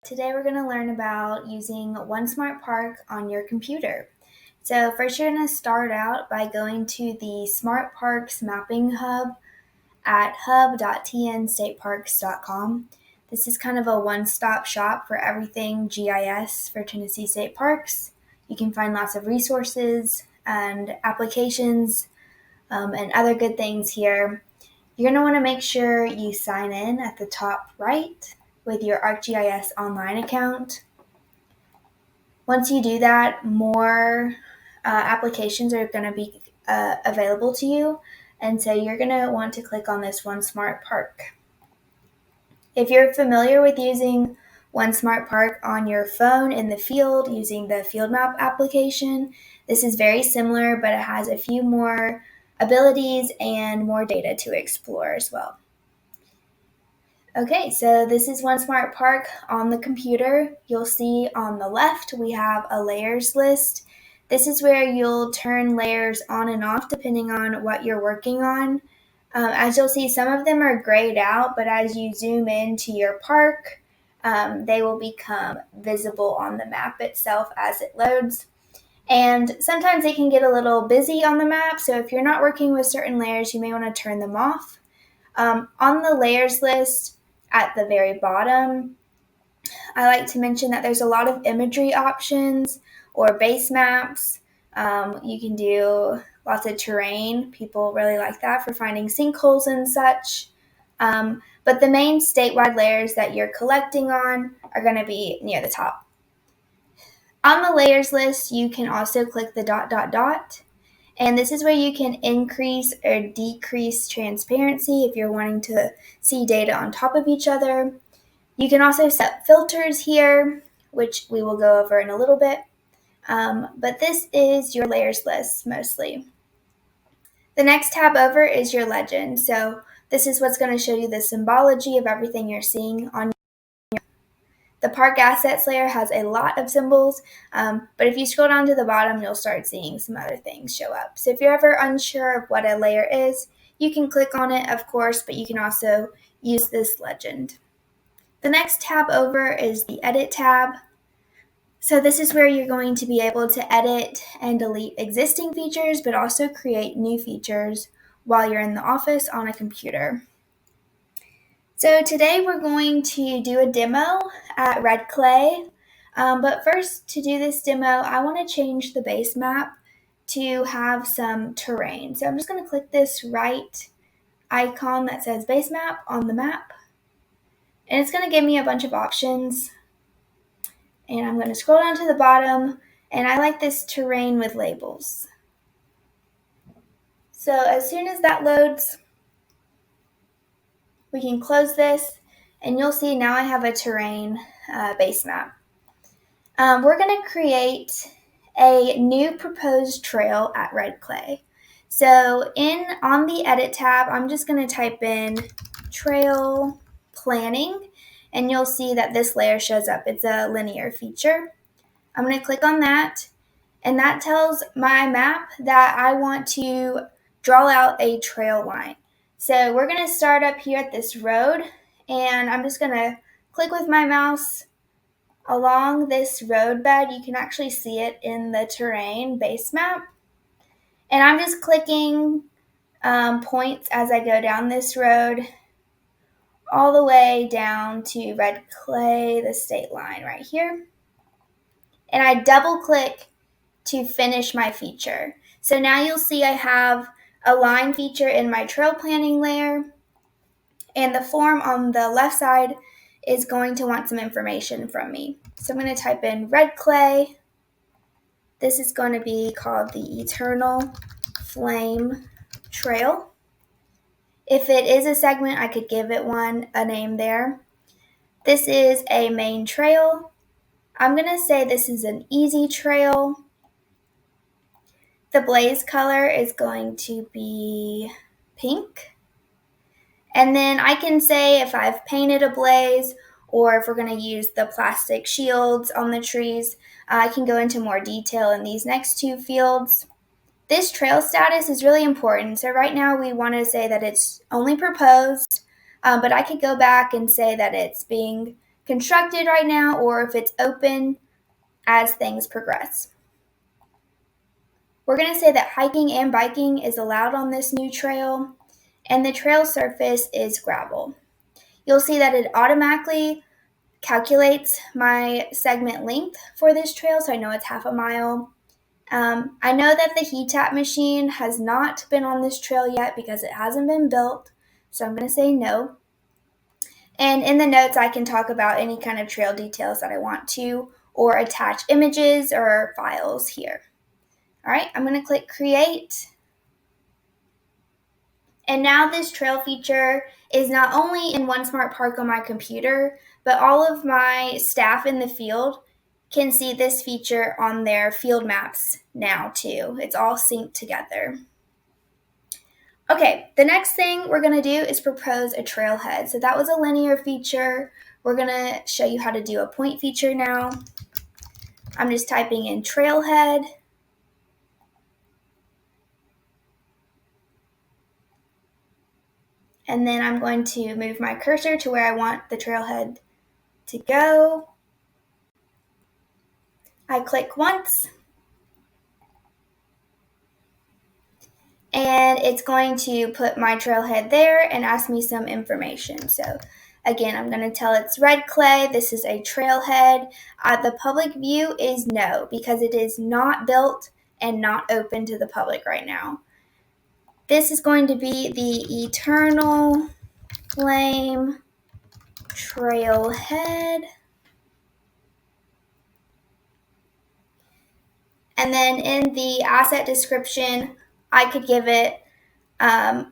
Today we're going to learn about using One Smart Park on your computer. So first you're going to start out by going to the Smart Parks Mapping Hub at hub.tnstateparks.com. This is kind of a one-stop shop for everything GIS for Tennessee State Parks. You can find lots of resources and applications and other good things here. You're going to want to make sure you sign in at the top right with your ArcGIS online account. Once you do that, more applications are going to be available to you, and so you're going to want to click on this One Smart Park. If you're familiar with using One Smart Park on your phone in the field using the Field Map application, this is very similar, but it has a few more abilities and more data to explore as well. Okay, so this is One Smart Park on the computer. You'll see on the left we have a layers list. This is where you'll turn layers on and off depending on what you're working on. As you'll see, some of them are grayed out, but as you zoom into your park, they will become visible on the map itself as it loads. And sometimes they can get a little busy on the map, so if you're not working with certain layers, you may want to turn them off. On the layers list, at the very bottom, I like to mention that there's a lot of imagery options or base maps. You can do lots of terrain. People really like that for finding sinkholes and such. But the main statewide layers that you're collecting on are going to be near the top. On the layers list, you can also click the dot, dot, dot. And this is where you can increase or decrease transparency if you're wanting to see data on top of each other. You can also set filters here, which we will go over in a little bit. But this is your layers list mostly. The next tab over is your legend. So this is what's going to show you the symbology of everything you're seeing on the park assets layer has a lot of symbols, but if you scroll down to the bottom, you'll start seeing some other things show up. So if you're ever unsure of what a layer is, you can click on it, of course, but you can also use this legend. The next tab over is the Edit tab. So this is where you're going to be able to edit and delete existing features, but also create new features while you're in the office on a computer. So today we're going to do a demo at Red Clay, but first to do this demo, I want to change the base map to have some terrain. So I'm just going to click this right icon that says base map on the map, and it's going to give me a bunch of options. And I'm going to scroll down to the bottom, and I like this terrain with labels. So as soon as that loads, we can close this, and you'll see now I have a terrain base map. We're going to create a new proposed trail at Red Clay. So on the Edit tab, I'm just going to type in Trail Planning, and you'll see that this layer shows up. It's a linear feature. I'm going to click on that, and that tells my map that I want to draw out a trail line. So we're going to start up here at this road, and I'm just going to click with my mouse along this road bed. You can actually see it in the terrain base map. And I'm just clicking points as I go down this road all the way down to Red Clay, the state line right here. And I double click to finish my feature. So now you'll see I have a line feature in my trail planning layer, and the form on the left side is going to want some information from me. So I'm going to type in Red Clay. This is going to be called the Eternal Flame Trail. If it is a segment, I could give it a name there. This is a main trail. I'm going to say this is an easy trail. The blaze color is going to be pink. And then I can say if I've painted a blaze or if we're going to use the plastic shields on the trees. I can go into more detail in these next two fields. This trail status is really important. So right now we want to say that it's only proposed, but I could go back and say that it's being constructed right now or if it's open as things progress. We're going to say that hiking and biking is allowed on this new trail, and the trail surface is gravel. You'll see that it automatically calculates my segment length for this trail, so I know it's 1/2 mile. I know that the heat tap machine has not been on this trail yet because it hasn't been built, so I'm going to say no. And in the notes, I can talk about any kind of trail details that I want to, or attach images or files here. All right, I'm going to click Create. And now this trail feature is not only in One Smart Park on my computer, but all of my staff in the field can see this feature on their field maps now too. It's all synced together. Okay, the next thing we're going to do is propose a trailhead. So that was a linear feature. We're going to show you how to do a point feature now. I'm just typing in trailhead. And then I'm going to move my cursor to where I want the trailhead to go. I click once. And it's going to put my trailhead there and ask me some information. So again, I'm going to tell it's red clay. This is a trailhead. The public view is no, because it is not built and not open to the public right now. This is going to be the Eternal Flame Trailhead. And then in the asset description, I could give it a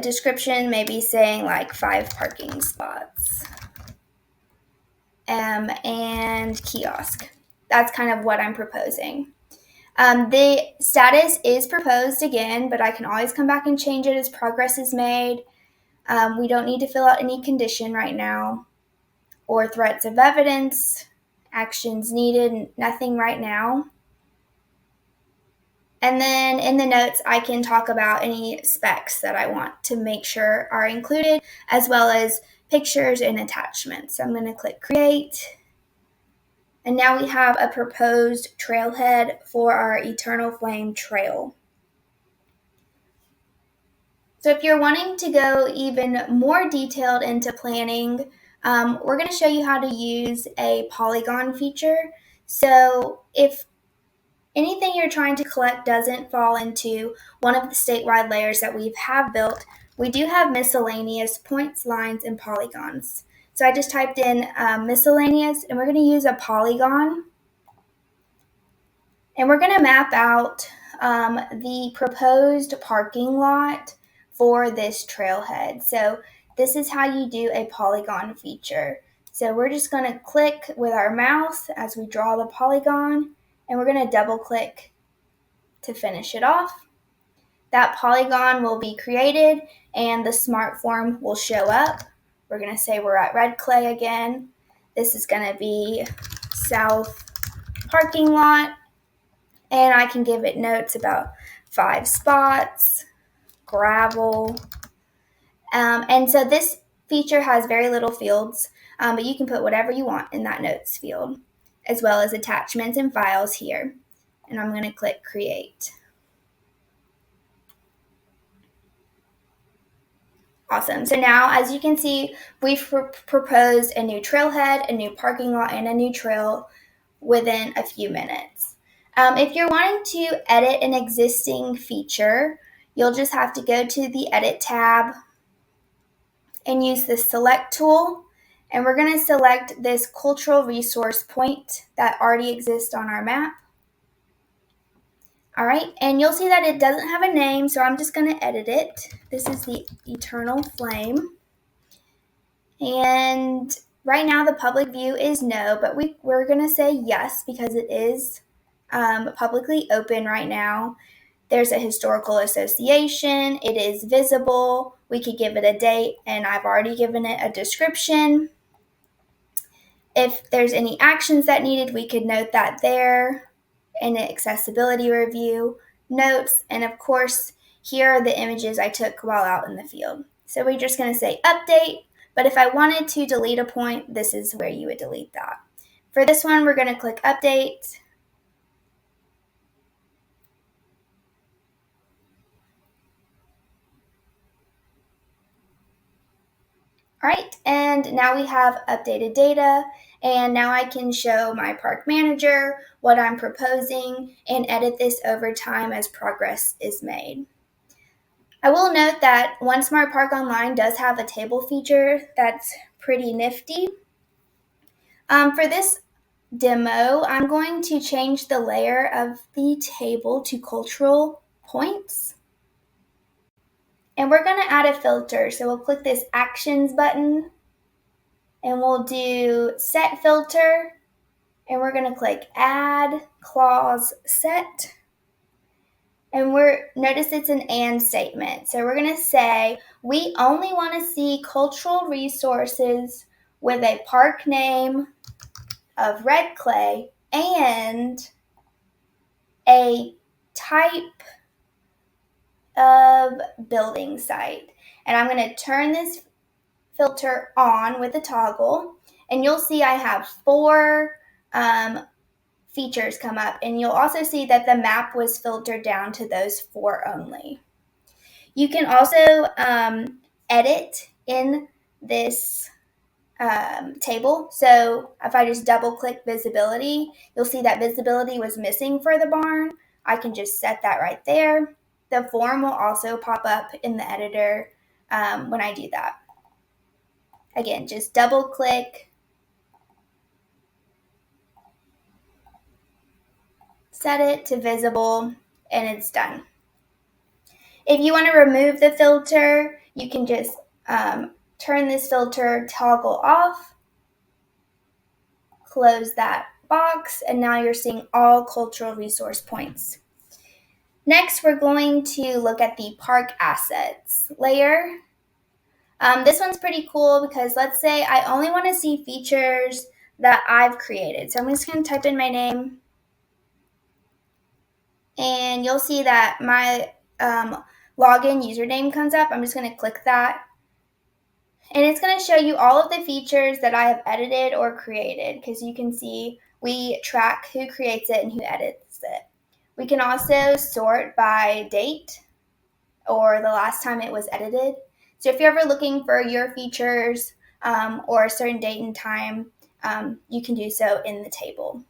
description, maybe saying like 5 parking spots and kiosk. That's kind of what I'm proposing. The status is proposed again, but I can always come back and change it as progress is made. We don't need to fill out any condition right now or threats of evidence, actions needed, nothing right now. And then in the notes, I can talk about any specs that I want to make sure are included, as well as pictures and attachments. So I'm going to click Create. And now we have a proposed trailhead for our Eternal Flame Trail. So if you're wanting to go even more detailed into planning, we're going to show you how to use a polygon feature. So if anything you're trying to collect doesn't fall into one of the statewide layers that we have built, we do have miscellaneous points, lines, and polygons. So I just typed in miscellaneous, and we're going to use a polygon. And we're going to map out the proposed parking lot for this trailhead. So this is how you do a polygon feature. So we're just going to click with our mouse as we draw the polygon, and we're going to double click to finish it off. That polygon will be created and the smart form will show up. We're going to say we're at red clay again. This is going to be south parking lot, and I can give it notes about 5 spots, gravel. And so this feature has very little fields, but you can put whatever you want in that notes field, as well as attachments and files here. And I'm going to click Create. Awesome. So now, as you can see, we've proposed a new trailhead, a new parking lot, and a new trail within a few minutes. If you're wanting to edit an existing feature, you'll just have to go to the Edit tab and use the Select tool. And we're going to select this cultural resource point that already exists on our map. All right, and you'll see that it doesn't have a name, so I'm just going to edit it. This is the Eternal Flame. And right now the public view is no, but we're going to say yes because it is publicly open right now. There's a historical association. It is visible. We could give it a date, and I've already given it a description. If there's any actions that needed, we could note that there. In the accessibility review, notes, and of course, here are the images I took while out in the field. So we're just going to say update, But if I wanted to delete a point, this is where you would delete that. For this one, we're going to click Update. All right, and now we have updated data, and now I can show my park manager what I'm proposing and edit this over time as progress is made. I will note that One Smart Park Online does have a table feature that's pretty nifty. For this demo, I'm going to change the layer of the table to cultural points. And we're going to add a filter. So we'll click this Actions button, and we'll do Set Filter, and we're going to click Add Clause Set. And notice it's an and statement. So we're going to say we only want to see cultural resources with a park name of red clay and a type of building site. And I'm going to turn this filter on with a toggle, and you'll see I have 4 features come up, and you'll also see that the map was filtered down to those 4 only. You can also edit in this table. So if I just double click visibility, you'll see that visibility was missing for the barn. I can just set that right there. The form will also pop up in the editor when I do that. Again, just double click, set it to visible, and it's done. If you want to remove the filter, you can just turn this filter toggle off, close that box, and now you're seeing all cultural resource points. Next, we're going to look at the park assets layer. This one's pretty cool because let's say I only want to see features that I've created. So I'm just going to type in my name, and you'll see that my login username comes up. I'm just going to click that. And it's going to show you all of the features that I have edited or created, because you can see we track who creates it and who edits it. We can also sort by date or the last time it was edited. So if you're ever looking for your features or a certain date and time, you can do so in the table.